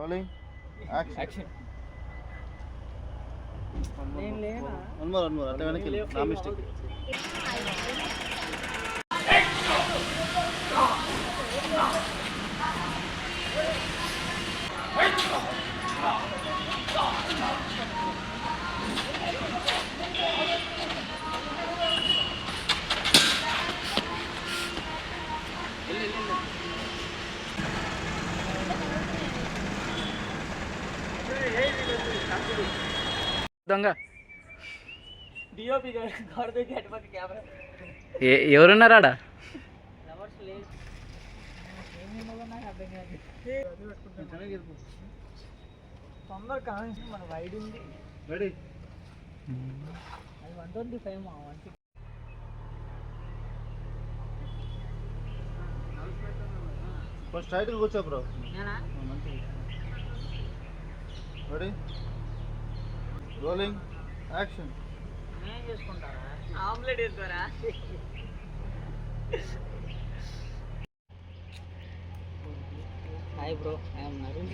Rolling action. One more అట్లా వెనక్కి నా మిస్టేక్. దొంగ డిఓపి ఎవరున్నారు ఆడ? తొందర కాన్షన్ మన వైడ్ ఉంది. రెడీ అది 125 ఫస్ట్ స్ట్రైట్గా కూర్చో బ్రో. Ready rolling action. ఏం చేసుకుంటారా? ఆమ్లెట్ వేస్తారా? Hi bro, I'm Narun.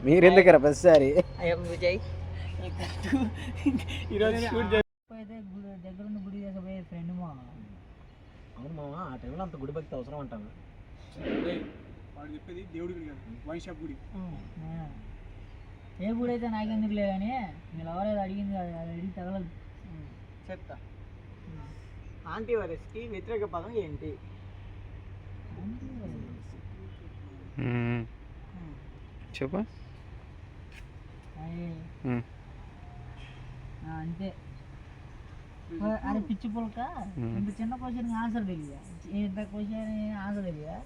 మీరెందుకు ప్రతిసారి? ఐఎమ్ విజయ్. ఈరోజు షూట్ దగ్గర ఉన్న గుడి పోయే ఫ్రెండ్ మా. అవును మామ, ఆ టైంలో అంత గుడి భక్తి అవసరం అంటాను. వాడు చెప్పేది దేవుడి గుడి కాదు, వైన్ షాప్ గుడి. ఏ గుడి అయితే నాకెందుకులే కానీ మీరు ఎవరైతే అడిగింది అది అడిగి తగలదు. చెప్తా. యాంటీవైరస్కి వ్యతిరేక పదం ఏంటి? చెప్పు. అంతే. అరే పిచ్చి పులక, ఇంత చిన్న క్వశ్చన్ ఆన్సర్ తెలియదా? ఇంత క్వశ్చన్ ఆన్సర్ తెలియదా?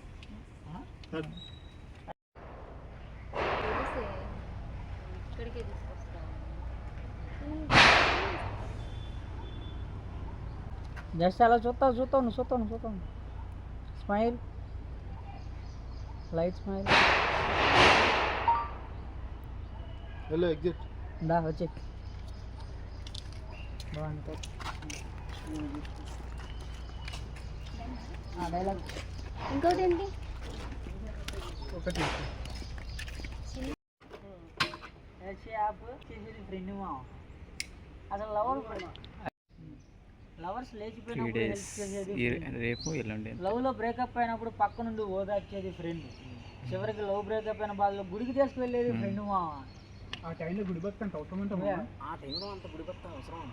జస్ట్ అలా చూస్తాను. Smile, light smile. Hello exit. దా వచ్చే బాగుంటుంది ఆ డైలాగ్. ఇంకోటి ఏంటి? ఒకటి యాప్ చేసేది ఫ్రెండ్ మా. అసలు లవర్స్ లేచిపోయినప్పుడు హెల్ప్ చేసేది రేపు ఎల్లుండి. లవ్లో బ్రేకప్ అయినప్పుడు పక్క నుండి ఓదార్చేది ఫ్రెండ్. చివరికి లవ్ బ్రేకప్ అయిన బాధలో గుడికి తీసుకువెళ్ళేది ఫ్రెండ్ మా. ఆ టైంలో గుడి భక్తి అంత అవసరం అంటే ఆ టైంలో అంత గుడి భక్తి అవసరం.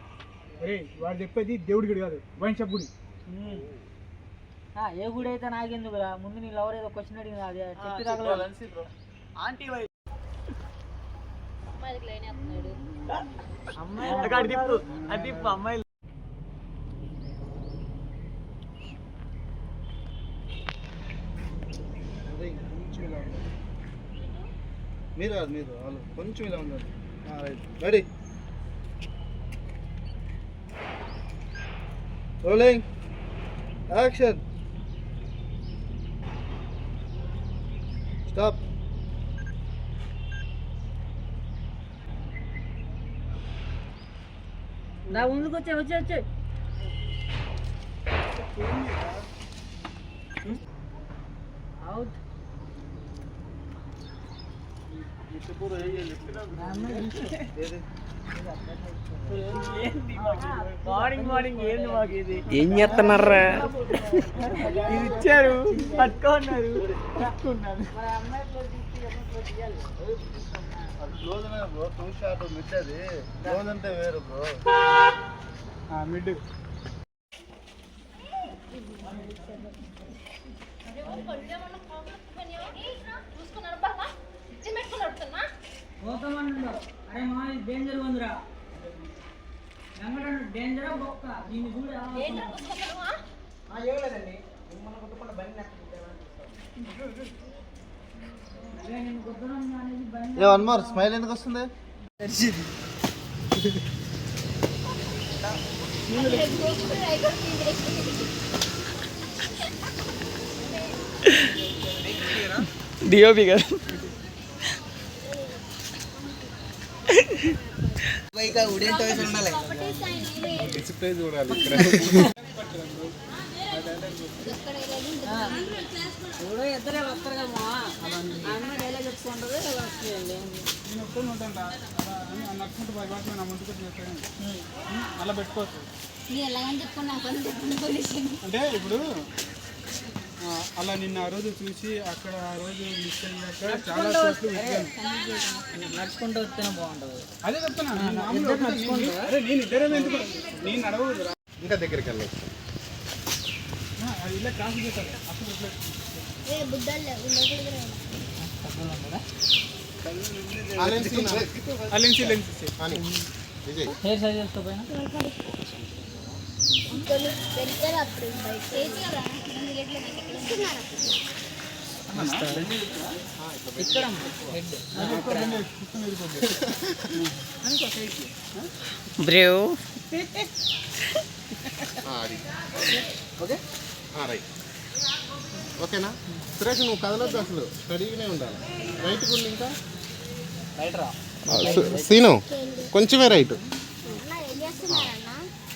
వాడు చెప్పేది దేవుడి గుడి కాదు, వైన్ షాప్ గుడి. ఏ గుడి అయితే నాకెందుకురా? ముందు నీ లవర్ ఏదో క్వశ్చన్ అడిగింది, అది చెప్పి తగలదు. అమ్మాయి మీరు వాళ్ళు కొంచెం ఇలా ఉన్నారు. Right ready rolling action. Stop. నా ముందుకు వచ్చే అవుట్. మార్నింగ్ ఏంది మాకు ఇది? ఏం చేస్తున్నారా? ఇది ఇచ్చారు, పట్టుకున్నారు. క్లోజ్ అనే బ్రో, 2 షాట్ మిడ్. అది క్లోజ్ అంటే వేరు బ్రో. మిడ్ పోతామన్నా. అరే మా ఇది డేంజర్ ఉందిరా. వెంకటన్న డేంజరా బొక్క దీన్ని చూడ. ఏగలేదండి, మిమ్మల్ని కొట్టుకున్న బండి నేను కొట్టుకున్నాను అనేది బండి. వన్ మోర్ స్మైల్ ఎందుకు వస్తుంది? డిఓపి గారు డిస్ప్లే చూడాలి ఇక్కడ. ఇప్పుడు ఇద్దరే వస్తారు కదా అన్న డైలాగ్ చెప్పుకుంటుంది వస్తాయండి. నేను ఒక్కడిని ఉంటాను నడుచుకుంటూ భయపడుతుంది నా ముందుకు చేస్తాను అలా పెట్టుకోవచ్చు. అంటే ఇప్పుడు అలా నిన్న ఆ రోజు చూసి అక్కడ ఆ రోజు మిస్ అయ్యాక చాలా చోట్ల వెతికాను. నడుచుకుంటూ వస్తేనే బాగుంటుంది. అదే చెప్తున్నా అరే నేను ఇద్దరే ఎందుకు నేను నడవదు ఇంకా దగ్గరికి వెళ్ళచ్చు. అది ఇలా క్రాస్ చేస్తారు అసలు విజయ్ హెయిర్ సైజ్ చేసుకోపోయినా ఇక్కడ బ్రో ఓకే రైట్ ఓకేనా సురేష్ నువ్వు కదలొద్దు అసలు స్టడీగానే ఉండాలి. రైట్ గుండి ఇంకా సీను కొంచెమే రైట్.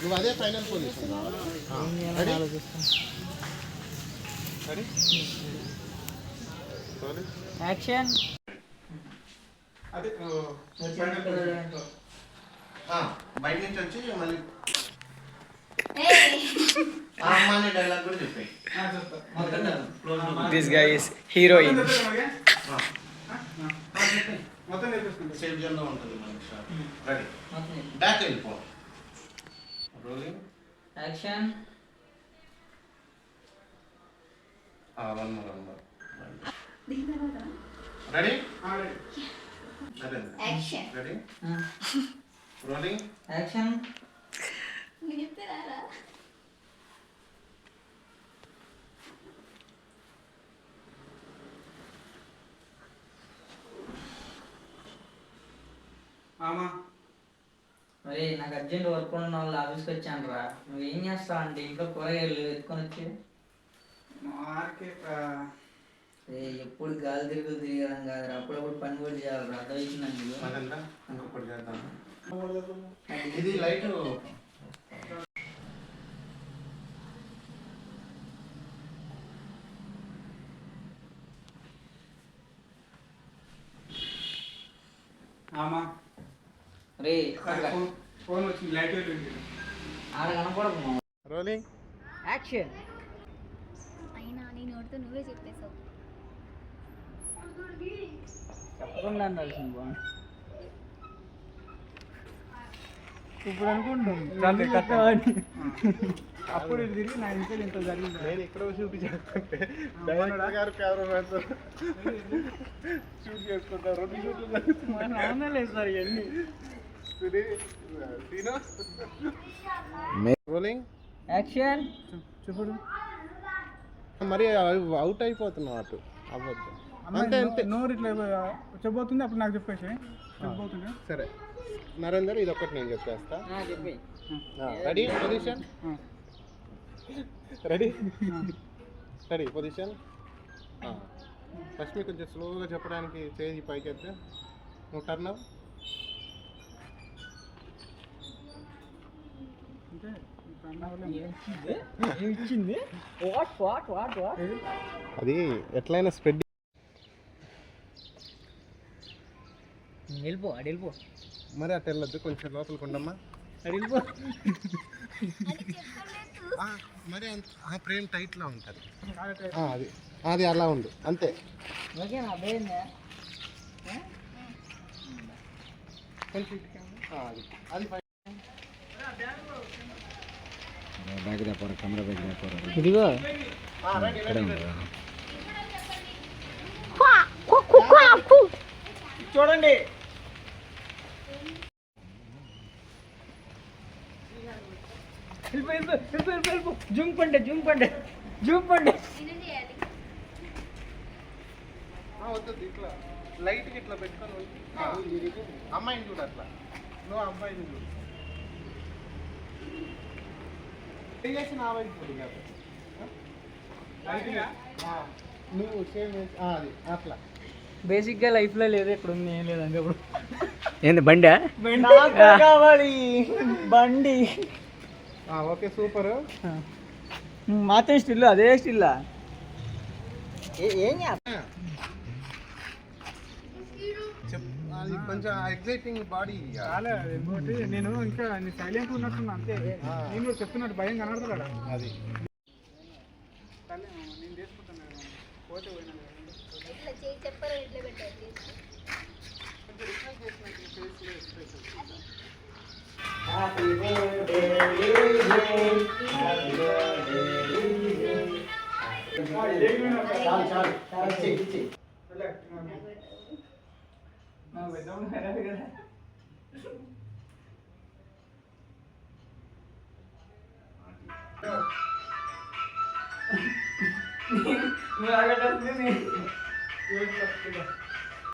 నువ్వు అదే ఫైనల్ పొజిషన్. యాక్షన్. అదే బయట నుంచి వచ్చి మళ్ళీ అమ్మాని డైలాగ్ కూడా చెప్పాయి. This guy is heroine. మొత్తం నేర్పిస్తుంది. సేఫ్ జోన్లో ఉంటుంది మనకి షాట్. రెడీ బ్యాక్ వెళ్ళిపో. Rolling action. One more ready ready rolling action. మరి నాకు అర్జెంట్ వర్క్ ఉన్న వాళ్ళు ఆఫీస్కి వచ్చాను రా. నువ్వేం చేస్తావు అంటే ఇంట్లో కూరగాయలు ఎత్తుకొని వచ్చి ఎప్పుడు గాలి తిరుగులు తిరగడం కాదురా, అప్పుడప్పుడు పని కూడా చేయాలి. అర్థమవుతుందండి. ఇంకొకటి చేద్దాం. ఇది లైట్ రే ఫోన్ వచ్చింది లైట్ వెళ్ళింది ఆడ కనపడదు. Rolling action. అయినా నీ నోటితో నువ్వే చెప్పేశావు. చెప్పకుండా అనాల్సింది బాగుంది. ఇప్పుడు అనుకుంటాను అప్పుడు ఇది తిరిగి నా ఇంట్లో ఇంత జరిగింది. నేను ఇక్కడ షూట్ చేసుకుంటే డైరెక్టర్ గారు కెమెరామెన్తో షూట్ చేసుకుంటారు. 2 షూట్లు అవునలేదు సార్ ఇవన్నీ. Rolling action. చెప్పడు మరి అవుట్ అయిపోతున్నావు అటు అవ్వద్దు. అంతే అంతే నోరు ఇట్లా చెప్పబోతుంది. అప్పుడు నాకు చెప్పేసి చెప్పబోతుంది. సరే నరేందర్ ఇది ఒకటి నేను చెప్పేస్తా. చెప్పి ready position ready ready position. First మీకు కొంచెం స్లోగా చెప్పడానికి చేయి పైకి ఎత్తే నువ్వు టర్న్ అవ్. ఇచ్చింది. వాట్ వాట్ వాట్ వాట్ అది ఎట్లయినా స్ప్రెడ్. వెళ్ళిపో అడి వెళ్ళిపో. మరి అటు వెళ్ళొద్దు, కొంచెం లోపలికి ఉండమ్మా. అడి వెళ్ళిపో. మరి ఆ ఫ్రేమ్ టైట్లో ఉంటుంది. అది అది అలా ఉండు అంతే. ఓకేనా అర్థమైందా? కొంచెం అది అది ఇదిగో చూడండి. జూమ్ పండి జూమ్ పండి జూమ్ పండి. వద్దు ఇట్లా లైట్గా ఇట్లా పెట్టుకొని అమ్మాయిని చూడు అట్లా. నువ్వు అబ్బాయిని చూడు. నువ్వు సేమ్ అది అట్లా. బేసిక్గా లైఫ్లో లేదు, ఇక్కడ ఉంది ఏం లేదండి. ఇప్పుడు ఏంది బండా కావాలి బండి. Okay super. మాత్రం స్టిల్ అదే స్టిల్ ఏం చేస్తా అది కొంచెం ఎగ్జైటింగ్ బాడీ. చాలా ఇంకోటి నేను ఇంకా సైలెంట్ ఉన్నట్టున్నా అంతే. నేను కూడా చెప్తున్నట్టు భయం కనబడతాడా అది నేను చేసుకుంటాను పోతే పోయినా ఇట్లా చేయి చెప్పరు ఇట్లా పెట్టారు కొంచెం రిక్వెస్ట్ చేసిన హ్యాపీ బర్త్డే చాలు